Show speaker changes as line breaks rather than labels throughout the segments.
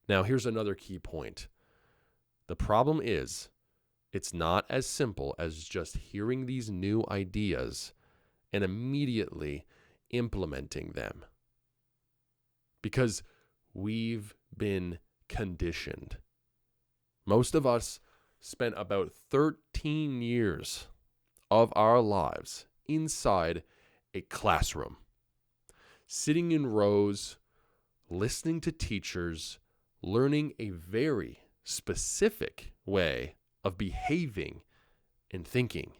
Now, here's another key point. The problem is, it's not as simple as just hearing these new ideas and immediately implementing them. Because we've been conditioned. Most of us spent about 13 years of our lives inside a classroom, sitting in rows, listening to teachers, learning a very specific way of behaving and thinking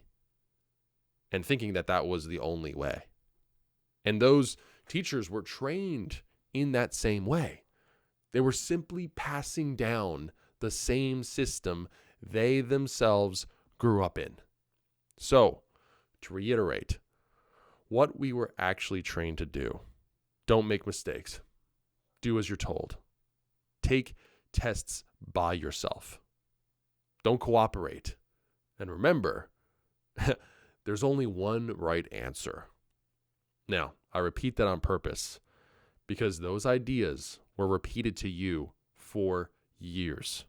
that that was the only way. And those teachers were trained in that same way. They were simply passing down the same system they themselves grew up in. So, to reiterate, what we were actually trained to do: don't make mistakes. Do as you're told. Take tests by yourself. Don't cooperate. And remember, there's only one right answer. Now, I repeat that on purpose because those ideas were repeated to you for years.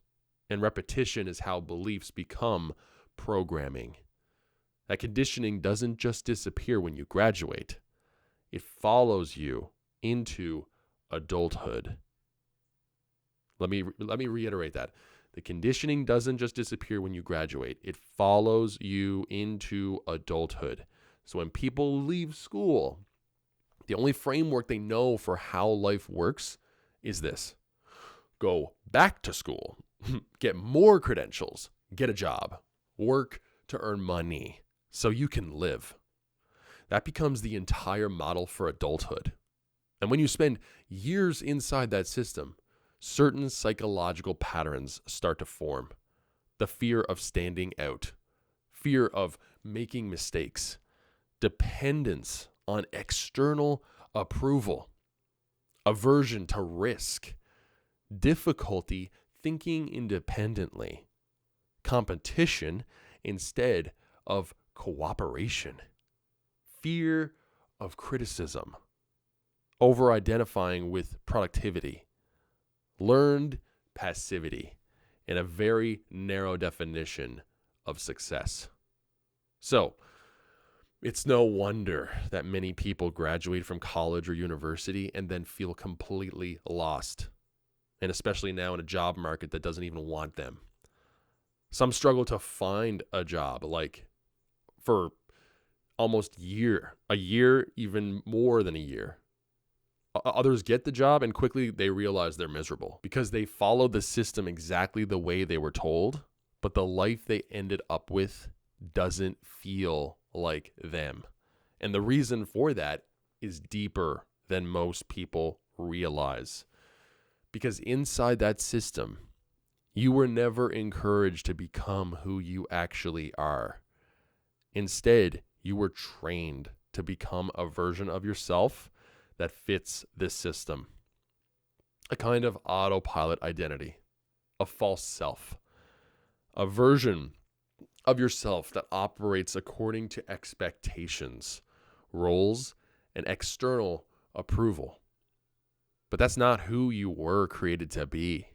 And repetition is how beliefs become programming. That conditioning doesn't just disappear when you graduate. It follows you into adulthood. Let me reiterate that. The conditioning doesn't just disappear when you graduate. It follows you into adulthood. So when people leave school, the only framework they know for how life works is this: go back to school, get more credentials, get a job, work to earn money so you can live. That becomes the entire model for adulthood. And when you spend years inside that system, certain psychological patterns start to form. The fear of standing out, fear of making mistakes, dependence on external approval, aversion to risk, difficulty thinking independently, competition instead of cooperation, fear of criticism, over-identifying with productivity, learned passivity, and a very narrow definition of success. So, it's no wonder that many people graduate from college or university and then feel completely lost, and especially now in a job market that doesn't even want them. Some struggle to find a job, like for almost a year, even more than a year. Others get the job and quickly they realize they're miserable because they followed the system exactly the way they were told, but the life they ended up with doesn't feel like them. And the reason for that is deeper than most people realize. Because inside that system, you were never encouraged to become who you actually are. Instead, you were trained to become a version of yourself that fits this system. A kind of autopilot identity, a false self, a version of yourself that operates according to expectations, roles, and external approval. But that's not who you were created to be.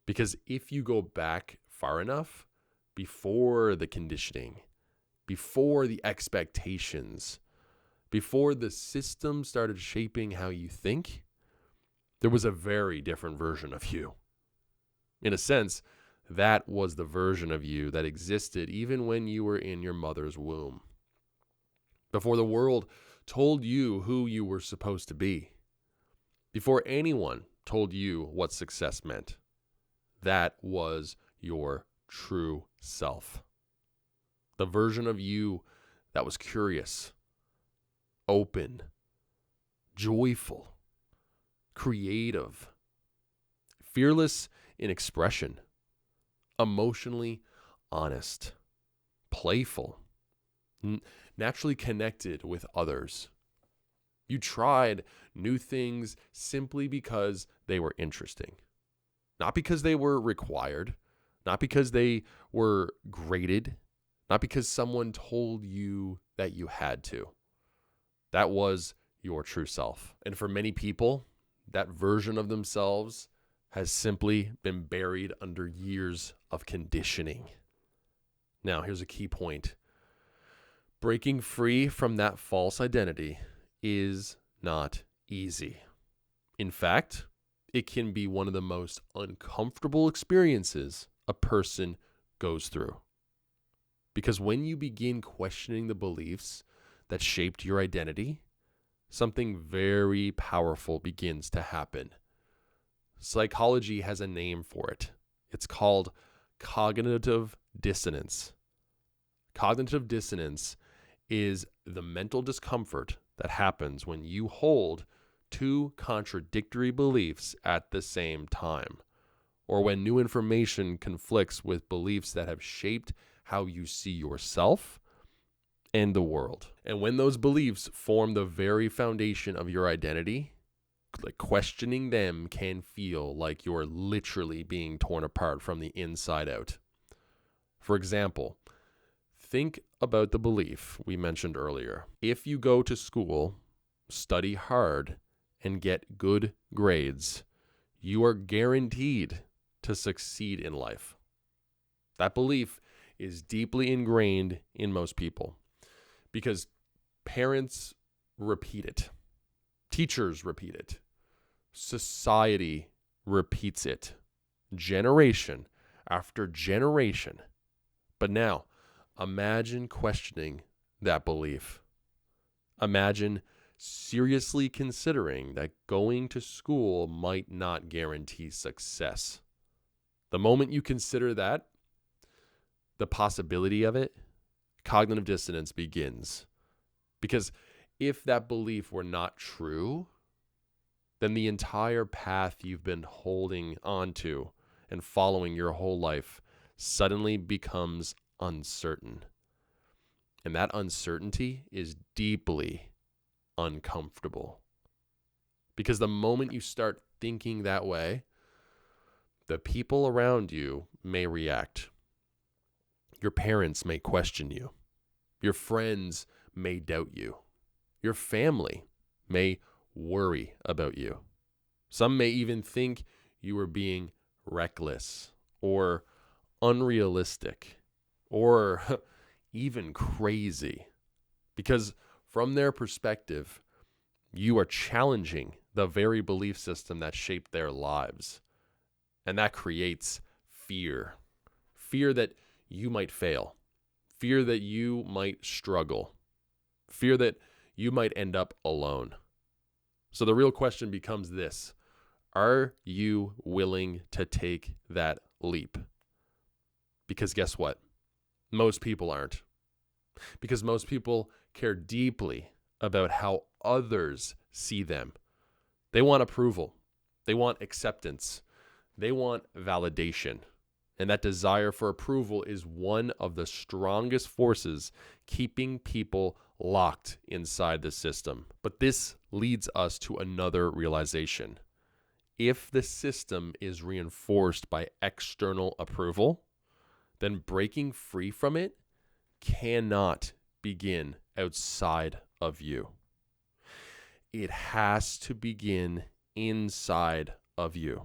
Because if you go back far enough, before the conditioning, before the expectations, before the system started shaping how you think, there was a very different version of you. In a sense, that was the version of you that existed even when you were in your mother's womb. Before the world told you who you were supposed to be. Before anyone told you what success meant. That was your true self. The version of you that was curious, open, joyful, creative, fearless in expression, emotionally honest, playful, naturally connected with others. You tried new things simply because they were interesting, not because they were required, not because they were graded, not because someone told you that you had to. That was your true self. And for many people, that version of themselves has simply been buried under years of conditioning. Now, here's a key point. Breaking free from that false identity is not easy. In fact, it can be one of the most uncomfortable experiences a person goes through. Because when you begin questioning the beliefs that shaped your identity, something very powerful begins to happen. Psychology has a name for it. It's called cognitive dissonance. Cognitive dissonance is the mental discomfort that happens when you hold two contradictory beliefs at the same time, or when new information conflicts with beliefs that have shaped how you see yourself and the world. And when those beliefs form the very foundation of your identity, like questioning them can feel like you're literally being torn apart from the inside out. For example, think about the belief we mentioned earlier. If you go to school, study hard, and get good grades, you are guaranteed to succeed in life. That belief is deeply ingrained in most people because parents repeat it, teachers repeat it, society repeats it, generation after generation. But now, imagine questioning that belief. Imagine seriously considering that going to school might not guarantee success. The moment you consider that, the possibility of it, cognitive dissonance begins. Because if that belief were not true, then the entire path you've been holding onto and following your whole life suddenly becomes uncertain. And that uncertainty is deeply uncomfortable. Because the moment you start thinking that way, the people around you may react. Your parents may question you. Your friends may doubt you. Your family may worry about you. Some may even think you are being reckless or unrealistic or even crazy. Because from their perspective, you are challenging the very belief system that shaped their lives. And that creates fear. Fear that you might fail. Fear that you might struggle. Fear that you might end up alone. So the real question becomes this: are you willing to take that leap? Because guess what? Most people aren't. Because most people care deeply about how others see them. They want approval. They want acceptance. They want validation. And that desire for approval is one of the strongest forces keeping people locked inside the system. But this leads us to another realization. If the system is reinforced by external approval, then breaking free from it cannot begin outside of you. It has to begin inside of you.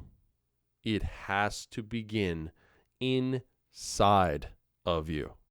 It has to begin inside of you.